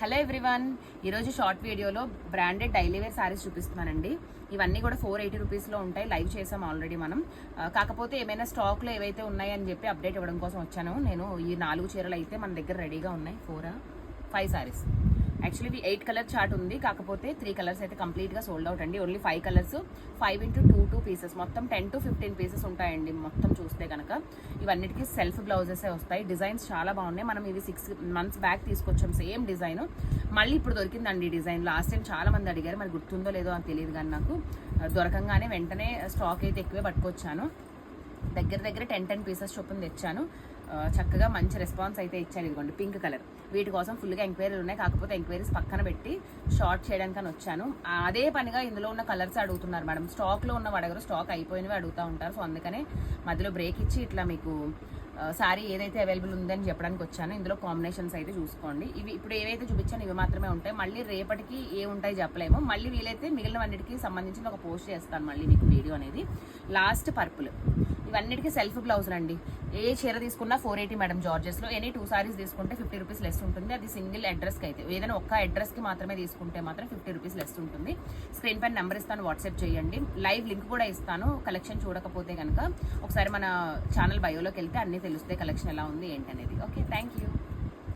Hello everyone, ఈరోజు short వీడియోలో branded daily wear saris చూపిస్తున్నానండి. ఇవన్నీ కూడా 480 రూపీస్లో ఉంటాయి. లైవ్ చేసాం ఆల్రెడీ మనం. కాకపోతే ఏమైనా స్టాక్లో ఏవైతే ఉన్నాయని చెప్పి అప్డేట్ ఇవ్వడం కోసం వచ్చాను నేను. ఈ 4 చీరలు అయితే మన దగ్గర రెడీగా ఉన్నాయి. 5 శారీస్. యాక్చువల్లీ ఇవి 8 కలర్ చార్ట్ ఉంది, కాకపోతే 3 కలర్స్ అయితే కంప్లీట్గా సోల్డ్ అవుట్ అండి. ఓన్లీ 5 కలర్స్, 5x2 పీసెస్, మొత్తం 10 to 15 పీసెస్ ఉంటాయండి. మొత్తం చూస్తే కనుక ఇవన్నిటికీ సెల్ఫ్ బ్లౌజెసే వస్తాయి. డిజైన్స్ చాలా బాగున్నాయి. మనం ఇవి 6 months బ్యాక్ తీసుకొచ్చాం సేమ్ డిజైన్. మళ్ళీ ఇప్పుడు దొరికిందండి ఈ డిజైన్. లాస్ట్ టైం చాలా మంది అడిగారు, మరి గుర్తుందో లేదో అని తెలియదు, కానీ నాకు దొరకంగానే వెంటనే స్టాక్ అయితే ఎక్కువే పట్టుకొచ్చాను. దగ్గర 10 పీసెస్ చొప్పున తెచ్చాను. చక్కగా మంచి రెస్పాన్స్ అయితే ఇచ్చారు. ఇదిగోండి పింక్ కలర్. వీటి కోసం ఫుల్గా ఎంక్వైరీలు ఉన్నాయి, కాకపోతే ఎంక్వైరీస్ పక్కన పెట్టి షార్ట్ చేయడానికని వచ్చాను. అదే పనిగా ఇందులో ఉన్న కలర్స్ అడుగుతున్నారు మేడం. స్టాక్లో ఉన్న అడగరు, స్టాక్ అయిపోయినవి అడుగుతూ ఉంటారు. సో అందుకనే మధ్యలో బ్రేక్ ఇచ్చి ఇట్లా మీకు సారీ ఏదైతే అవైలబుల్ ఉందని చెప్పడానికి వచ్చాను. ఇందులో కాంబినేషన్స్ అయితే చూసుకోండి. ఇవి ఇప్పుడు ఏవైతే చూపించాను ఇవి మాత్రమే ఉంటాయి. మళ్ళీ రేపటికి ఏ ఉంటాయి చెప్పలేము. మళ్ళీ వీలైతే మిగిలినవన్నిటికీ సంబంధించిన ఒక పోస్ట్ చేస్తాను మళ్ళీ మీకు వీడియో అనేది. Last purple. ఇవన్నిటికీ సెల్ఫ్ బ్లౌజ్ అండి. ఏ చీర తీసుకున్నా 480 మేడం జార్జెస్లో. ఎనీ 2 సారీస్ తీసుకుంటే 50 రూపీస్ లెస్ ఉంటుంది. అది సింగిల్ అడ్రస్కి అయితే, ఏదైనా ఒక్క అడ్రస్కి మాత్రమే తీసుకుంటే మాత్రం 50 రూపీస్ లెస్ ఉంటుంది. స్క్రీన్ పైన నెంబర్ ఇస్తాను, వాట్సాప్ చేయండి. లైవ్ లింక్ కూడా ఇస్తాను. కలెక్షన్ చూడకపోతే కనుక ఒకసారి మన ఛానల్ బయోలోకి వెళ్తే అన్నీ తెలుస్తాయి, కలెక్షన్ ఎలా ఉంది ఏంటనేది. Okay, thank you.